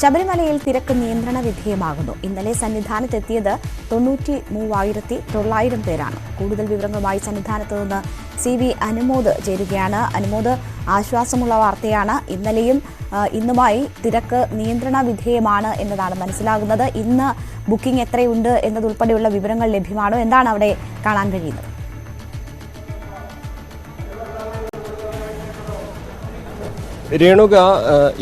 ശബരിമലയിൽ തിരക്ക് നിയന്ത്രണ വിധേയമാകുന്നു. ഇന്നലെ സന്നിധാനത്തെത്തിയത് 93,900 പേരാണ്. കൂടുതൽ വിവരങ്ങളുമായി സന്നിധാനത്ത് നിന്ന് CV അനുമോദ് ചേരുകയാണ്. അനുമോദ്, ആശ്വാസമുള്ള വാർത്തയാണ്. ഇന്നലെയും ഇന്നുമായി തിരക്ക് നിയന്ത്രണ വിധേയമാണ് എന്നതാണ് മനസ്സിലാകുന്നത്. ഇന്ന് ബുക്കിംഗ് എത്രയുണ്ട് എന്നതുൾപ്പെടെയുള്ള വിവരങ്ങൾ ലഭ്യമാണോ? എന്താണ് അവിടെ കാണാൻ കഴിയുന്നത്? രേണുക,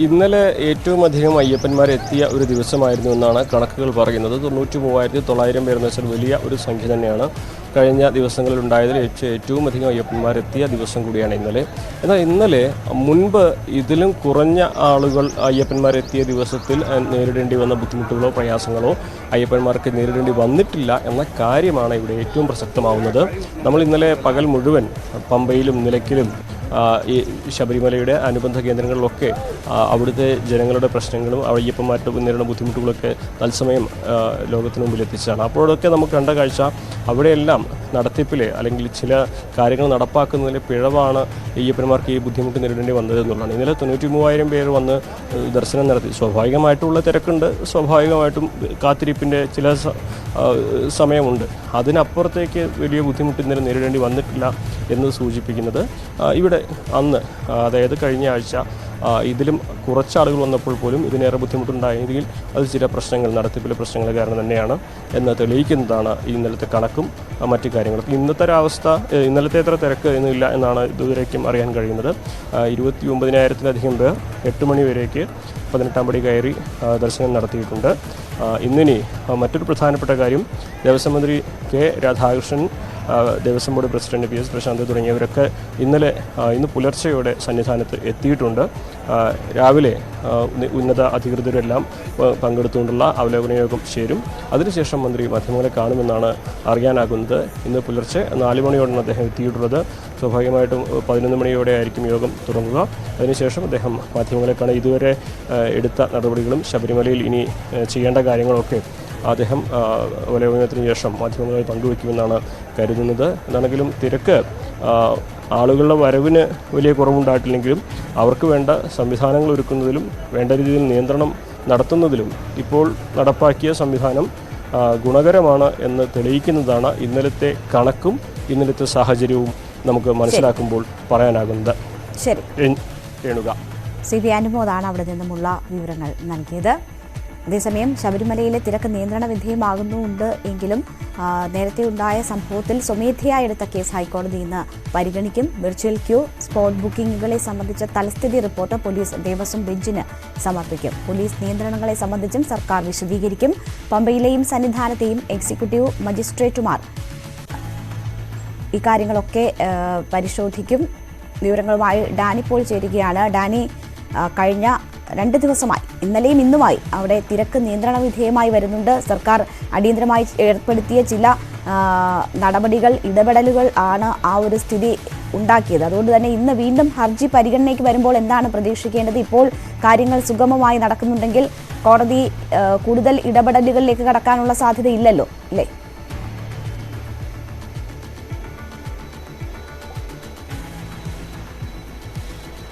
ഇന്നലെ ഏറ്റവും അധികം അയ്യപ്പന്മാരെത്തിയ ഒരു ദിവസമായിരുന്നു എന്നാണ് കണക്കുകൾ പറയുന്നത്. 93,900 പേർ എന്ന് വെച്ചാൽ വലിയ ഒരു സംഖ്യ തന്നെയാണ്. കഴിഞ്ഞ ദിവസങ്ങളിൽ ഉണ്ടായതിൽ ഏറ്റവും അധികം അയ്യപ്പന്മാരെത്തിയ ദിവസം കൂടിയാണ് ഇന്നലെ. എന്നാൽ ഇന്നലെ മുൻപ് ഇതിലും കുറഞ്ഞ ആളുകൾ അയ്യപ്പന്മാരെത്തിയ ദിവസത്തിൽ നേരിടേണ്ടി വന്ന ബുദ്ധിമുട്ടുകളോ പ്രയാസങ്ങളോ അയ്യപ്പന്മാർക്ക് നേരിടേണ്ടി വന്നിട്ടില്ല എന്ന കാര്യമാണ് ഇവിടെ ഏറ്റവും പ്രസക്തമാവുന്നത്. നമ്മൾ ഇന്നലെ പകൽ മുഴുവൻ പമ്പയിലും നിലയ്ക്കലും ഈ ശബരിമലയുടെ അനുബന്ധ കേന്ദ്രങ്ങളിലൊക്കെ അവിടുത്തെ ജനങ്ങളുടെ പ്രശ്നങ്ങളും അയ്യപ്പന്മാരുടെ നേരിടുന്ന ബുദ്ധിമുട്ടുകളൊക്കെ തത്സമയം ലോകത്തിന് മുമ്പിൽ എത്തിച്ചതാണ്. അപ്പോഴൊക്കെ നമുക്ക് കണ്ട കാഴ്ച അവിടെയെല്ലാം നടത്തിപ്പിലെ അല്ലെങ്കിൽ ചില കാര്യങ്ങൾ നടപ്പാക്കുന്നതിലെ പിഴവാണ് അയ്യപ്പന്മാർക്ക് ഈ ബുദ്ധിമുട്ട് നേരിടേണ്ടി വന്നത് എന്നുള്ളതാണ്. ഇന്നലെ 93,000 പേർ വന്ന് ദർശനം നടത്തി. സ്വാഭാവികമായിട്ടുള്ള തിരക്കുണ്ട്, സ്വാഭാവികമായിട്ടും കാത്തിരിപ്പിൻ്റെ ചില സമയമുണ്ട്. അതിനപ്പുറത്തേക്ക് വലിയ ബുദ്ധിമുട്ട് ഇന്നലെ നേരിടേണ്ടി വന്നിട്ടില്ല എന്ന് സൂചിപ്പിക്കുന്നത് ഇവിടെ അന്ന്, അതായത് കഴിഞ്ഞ ആഴ്ച ഇതിലും കുറച്ചാളുകൾ വന്നപ്പോൾ പോലും ഇതിനേറെ ബുദ്ധിമുട്ടുണ്ടായെങ്കിൽ അത് ചില പ്രശ്നങ്ങൾ, നടത്തിപ്പിലെ പ്രശ്നങ്ങൾ കാരണം തന്നെയാണ് എന്ന് തെളിയിക്കുന്നതാണ് ഇന്നലത്തെ കണക്കും മറ്റു കാര്യങ്ങളൊക്കെ. ഇന്നലത്തെ അത്ര തിരക്ക് എന്നില്ല എന്നാണ് ഇതുവരേക്കും അറിയാൻ കഴിയുന്നത്. 29,000-ലധികം പേർ 8 മണി വരേക്ക് 18-ാം പടി കയറി ദർശനം നടത്തിയിട്ടുണ്ട്. ഇന്നിനി മറ്റൊരു പ്രധാനപ്പെട്ട കാര്യം, ദേവസ്വം മന്ത്രി K. Radhakrishnan, Devaswom board president PS Prashanth തുടങ്ങിയവരൊക്കെ ഇന്ന് പുലർച്ചെയോടെ സന്നിധാനത്ത് എത്തിയിട്ടുണ്ട്. രാവിലെ ഉന്നത അധികൃതരെല്ലാം പങ്കെടുത്തുകൊണ്ടുള്ള അവലോകന യോഗം ചേരും. അതിനുശേഷം മന്ത്രി മാധ്യമങ്ങളെ കാണുമെന്നാണ് അറിയാനാകുന്നത്. ഇന്ന് പുലർച്ചെ 4 മണിയോടാണ് അദ്ദേഹം എത്തിയിട്ടുള്ളത്. സ്വാഭാവികമായിട്ടും 11 മണിയോടെ ആയിരിക്കും യോഗം തുടങ്ങുക. അതിനുശേഷം അദ്ദേഹം മാധ്യമങ്ങളെ കാണും. ഇതുവരെ എടുത്ത നടപടികളും ശബരിമലയിൽ ഇനി ചെയ്യേണ്ട കാര്യങ്ങളൊക്കെ അദ്ദേഹം അവലോകനത്തിന് ശേഷം മാധ്യമങ്ങളെ പങ്കുവയ്ക്കുമെന്നാണ് കരുതുന്നത്. എന്താണെങ്കിലും തിരക്ക് ആളുകളുടെ വരവിന് വലിയ കുറവുണ്ടായിട്ടില്ലെങ്കിലും അവർക്ക് വേണ്ട സംവിധാനങ്ങൾ ഒരുക്കുന്നതിലും വേണ്ട രീതിയിൽ നിയന്ത്രണം നടത്തുന്നതിലും ഇപ്പോൾ നടപ്പാക്കിയ സംവിധാനം ഗുണകരമാണ് എന്ന് തെളിയിക്കുന്നതാണ് ഇന്നലത്തെ കണക്കും ഇന്നലത്തെ സാഹചര്യവും നമുക്ക് മനസ്സിലാക്കുമ്പോൾ പറയാനാകുന്നത്. ശരി രേണുക, CV അനുമോദാണ് അവിടെ നിന്നുമുള്ള വിവരങ്ങൾ നൽകിയത്. അതേസമയം ശബരിമലയിലെ തിരക്ക് നിയന്ത്രണ വിധേയമാകുന്നുണ്ട് എങ്കിലും നേരത്തെ ഉണ്ടായ സംഭവത്തിൽ സ്വമേധയാ എടുത്ത കേസ് ഹൈക്കോടതി ഇന്ന് പരിഗണിക്കും. വിർച്വൽ ക്യൂ, സ്പോട്ട് ബുക്കിംഗുകളെ സംബന്ധിച്ച തലസ്ഥിതി റിപ്പോർട്ട് പോലീസ് ദേവസ്വം ബെഞ്ചിന് സമർപ്പിക്കും. പോലീസ് നിയന്ത്രണങ്ങളെ സംബന്ധിച്ചും സർക്കാർ വിശദീകരിക്കും. പമ്പയിലെയും സന്നിധാനത്തെയും എക്സിക്യൂട്ടീവ് മജിസ്ട്രേറ്റുമാർ ഇക്കാര്യങ്ങളൊക്കെ പരിശോധിക്കും. വിവരങ്ങളുമായി ഡാനി പോൾ ചേരുകയാണ്. ഡാനി, കഴിഞ്ഞ 2 ദിവസമായി, ഇന്നലെയും ഇന്നുമായി അവിടെ തിരക്ക് നിയന്ത്രണ വിധേയമായി വരുന്നുണ്ട്. സർക്കാർ അടിയന്തരമായി ഏർപ്പെടുത്തിയ ചില നടപടികൾ, ഇടപെടലുകൾ ആണ് ആ ഒരു സ്ഥിതി ഉണ്ടാക്കിയത്. അതുകൊണ്ട് തന്നെ ഇന്ന് വീണ്ടും ഹർജി പരിഗണനയ്ക്ക് വരുമ്പോൾ എന്താണ് പ്രതീക്ഷിക്കേണ്ടത്? ഇപ്പോൾ കാര്യങ്ങൾ സുഗമമായി നടക്കുന്നുണ്ടെങ്കിൽ കോടതി കൂടുതൽ ഇടപെടലുകളിലേക്ക് കടക്കാനുള്ള സാധ്യതയില്ലല്ലോ, അല്ലേ?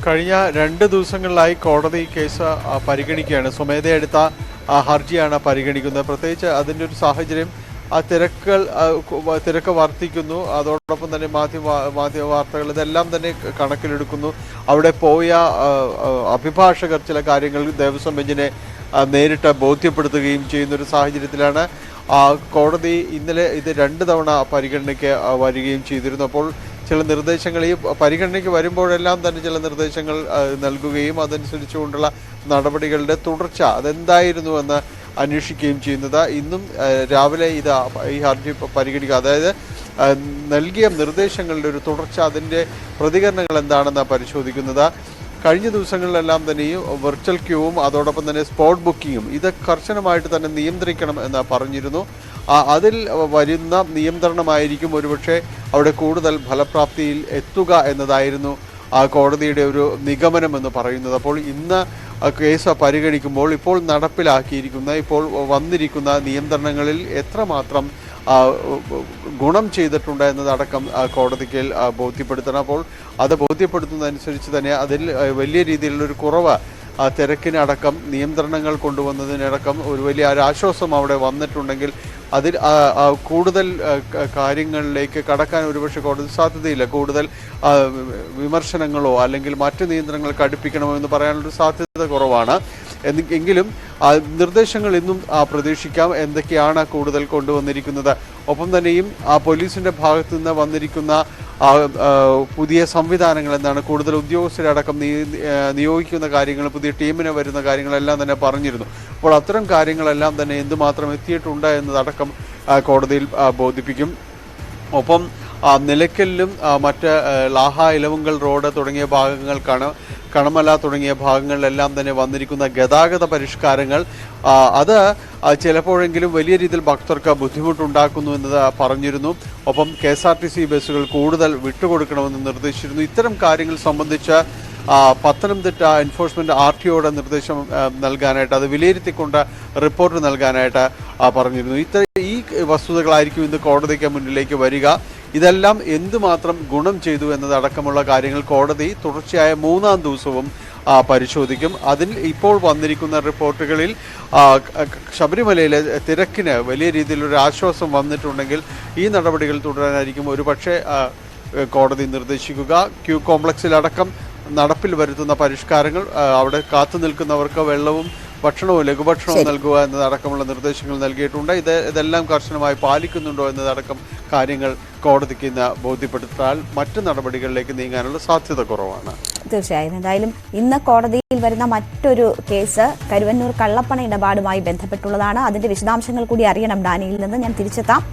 കഴിഞ്ഞ 2 ദിവസങ്ങളിലായി കോടതി കേസ് പരിഗണിക്കുകയാണ്. സ്വമേധയാ എടുത്ത ഹർജിയാണ് പരിഗണിക്കുന്നത്. പ്രത്യേകിച്ച് അതിൻ്റെ ഒരു സാഹചര്യം, തിരക്ക് വർദ്ധിക്കുന്നു. അതോടൊപ്പം തന്നെ മാധ്യമ വാർത്തകൾ ഇതെല്ലാം തന്നെ കണക്കിലെടുക്കുന്നു. അവിടെ പോയ അഭിഭാഷകർ ചില കാര്യങ്ങൾ ദേവസ്വം ബെഞ്ചിനെ നേരിട്ട് ബോധ്യപ്പെടുത്തുകയും ചെയ്യുന്നൊരു സാഹചര്യത്തിലാണ് കോടതി ഇന്നലെ ഇത് 2 തവണ പരിഗണനയ്ക്ക് വരികയും ചെയ്തിരുന്നു. അപ്പോൾ ചില നിർദ്ദേശങ്ങൾ ഈ പരിഗണനയ്ക്ക് വരുമ്പോഴെല്ലാം തന്നെ ചില നിർദ്ദേശങ്ങൾ നൽകുകയും അതനുസരിച്ചുകൊണ്ടുള്ള നടപടികളുടെ തുടർച്ച അതെന്തായിരുന്നുവെന്ന് അന്വേഷിക്കുകയും ചെയ്യുന്നത്. ഇന്നും രാവിലെ ഈ ഹർജി പരിഗണിക്കുക, അതായത് നൽകിയ നിർദ്ദേശങ്ങളുടെ ഒരു തുടർച്ച, അതിൻ്റെ പ്രതികരണങ്ങൾ എന്താണെന്ന് പരിശോധിക്കുന്നത്. കഴിഞ്ഞ ദിവസങ്ങളിലെല്ലാം തന്നെ ഈ വെർച്വൽ ക്യൂവും അതോടൊപ്പം തന്നെ സ്പോട്ട് ബുക്കിങ്ങും ഇത് കർശനമായിട്ട് തന്നെ നിയന്ത്രിക്കണം എന്ന് പറഞ്ഞിരുന്നു. അതിൽ വരുന്ന നിയന്ത്രണമായിരിക്കും ഒരുപക്ഷെ അവിടെ കൂടുതൽ ഫലപ്രാപ്തിയിൽ എത്തുക എന്നതായിരുന്നു കോടതിയുടെ ഒരു നിഗമനമെന്ന് പറയുന്നത്. അപ്പോൾ ഇന്ന് കേസ് പരിഗണിക്കുമ്പോൾ ഇപ്പോൾ നടപ്പിലാക്കിയിരിക്കുന്ന, ഇപ്പോൾ വന്നിരിക്കുന്ന നിയന്ത്രണങ്ങളിൽ എത്രമാത്രം ഗുണം ചെയ്തിട്ടുണ്ട് എന്നതടക്കം കോടതിക്ക് ബോധ്യപ്പെടുത്തണം. അപ്പോൾ അത് ബോധ്യപ്പെടുത്തുന്നതനുസരിച്ച് തന്നെ അതിൽ വലിയ രീതിയിലുള്ളൊരു കുറവ് തിരക്കിനടക്കം നിയന്ത്രണങ്ങൾ കൊണ്ടുവന്നതിനടക്കം ഒരു വലിയ ആശ്വാസം അവിടെ വന്നിട്ടുണ്ടെങ്കിൽ അതിൽ കൂടുതൽ കാര്യങ്ങളിലേക്ക് കടക്കാൻ ഒരുപക്ഷെ കോടതി സാധ്യതയില്ല. കൂടുതൽ വിമർശനങ്ങളോ അല്ലെങ്കിൽ മറ്റ് നിയന്ത്രണങ്ങൾ കടുപ്പിക്കണമോ എന്ന് പറയാനൊരു സാധ്യത കുറവാണ്. എങ്കിലും നിർദ്ദേശങ്ങൾ ഇന്നും പ്രതീക്ഷിക്കാം. എന്തൊക്കെയാണ് കൂടുതൽ കൊണ്ടുവന്നിരിക്കുന്നത്, ഒപ്പം തന്നെയും പോലീസിൻ്റെ ഭാഗത്തു നിന്ന് വന്നിരിക്കുന്ന പുതിയ സംവിധാനങ്ങൾ എന്താണ്, കൂടുതൽ ഉദ്യോഗസ്ഥരടക്കം നിയോഗിക്കുന്ന കാര്യങ്ങൾ, പുതിയ ടീമിന് വരുന്ന കാര്യങ്ങളെല്ലാം തന്നെ പറഞ്ഞിരുന്നു. അപ്പോൾ അത്തരം കാര്യങ്ങളെല്ലാം തന്നെ എന്തുമാത്രം എത്തിയിട്ടുണ്ട് എന്നതടക്കം കോടതിയിൽ ബോധിപ്പിക്കും. ഒപ്പം നിലയ്ക്കലിലും മറ്റ് ലാഹ ഇലവുങ്കൽ റോഡ് തുടങ്ങിയ ഭാഗങ്ങൾ കണമല തുടങ്ങിയ ഭാഗങ്ങളിലെല്ലാം തന്നെ വന്നിരിക്കുന്ന ഗതാഗത പരിഷ്കാരങ്ങൾ അത് ചിലപ്പോഴെങ്കിലും വലിയ രീതിയിൽ ഭക്തർക്ക് ബുദ്ധിമുട്ടുണ്ടാക്കുന്നു എന്നത് പറഞ്ഞിരുന്നു. ഒപ്പം KSRTC ബസ്സുകൾ കൂടുതൽ വിട്ടുകൊടുക്കണമെന്ന് നിർദ്ദേശിച്ചിരുന്നു. ഇത്തരം കാര്യങ്ങൾ സംബന്ധിച്ച് പത്തനംതിട്ട എൻഫോഴ്സ്മെന്റ് RTOയുടെ നിർദ്ദേശം നൽകാനായിട്ട്, അത് വിലയിരുത്തിക്കൊണ്ട് റിപ്പോർട്ട് നൽകാനായിട്ട് പറഞ്ഞിരുന്നു. ഈ വസ്തുതകളായിരിക്കും ഇന്ന് കോടതിക്ക് മുന്നിലേക്ക് വരിക. ഇതെല്ലാം എന്തുമാത്രം ഗുണം ചെയ്തു എന്നതടക്കമുള്ള കാര്യങ്ങൾ കോടതി തുടർച്ചയായ 3-ാം ദിവസവും പരിശോധിക്കും. അതിൽ ഇപ്പോൾ വന്നിരിക്കുന്ന റിപ്പോർട്ടുകളിൽ ശബരിമലയിലെ തിരക്കിന് വലിയ രീതിയിലൊരു ആശ്വാസം വന്നിട്ടുണ്ടെങ്കിൽ ഈ നടപടികൾ തുടരാനായിരിക്കും ഒരുപക്ഷെ കോടതി നിർദ്ദേശിക്കുക. ക്യൂ കോംപ്ലക്സിലടക്കം നടപ്പിൽ വരുത്തുന്ന പരിഷ്കാരങ്ങൾ, അവിടെ കാത്തു നിൽക്കുന്നവർക്ക് വെള്ളവും ഭക്ഷണവും ലഘുഭക്ഷണവും നൽകുക എന്നതടക്കമുള്ള നിർദ്ദേശങ്ങൾ നൽകിയിട്ടുണ്ട്. ഇതെല്ലാം കർശനമായി പാലിക്കുന്നുണ്ടോ എന്നതടക്കം കാര്യങ്ങൾ കോടതിക്ക് ഇന്ന് ബോധ്യപ്പെടുത്താൽ മറ്റു നടപടികളിലേക്ക് നീങ്ങാനുള്ള സാധ്യത കുറവാണ്. തീർച്ചയായും. എന്തായാലും ഇന്ന് കോടതിയിൽ വരുന്ന മറ്റൊരു കേസ് കരുവന്നൂർ കള്ളപ്പണ ഇടപാടുമായി ബന്ധപ്പെട്ടുള്ളതാണ്. അതിന്റെ വിശദാംശങ്ങൾ കൂടി അറിയണം ഡാനിയിൽ നിന്ന്. ഞാൻ തിരിച്ചെത്താം.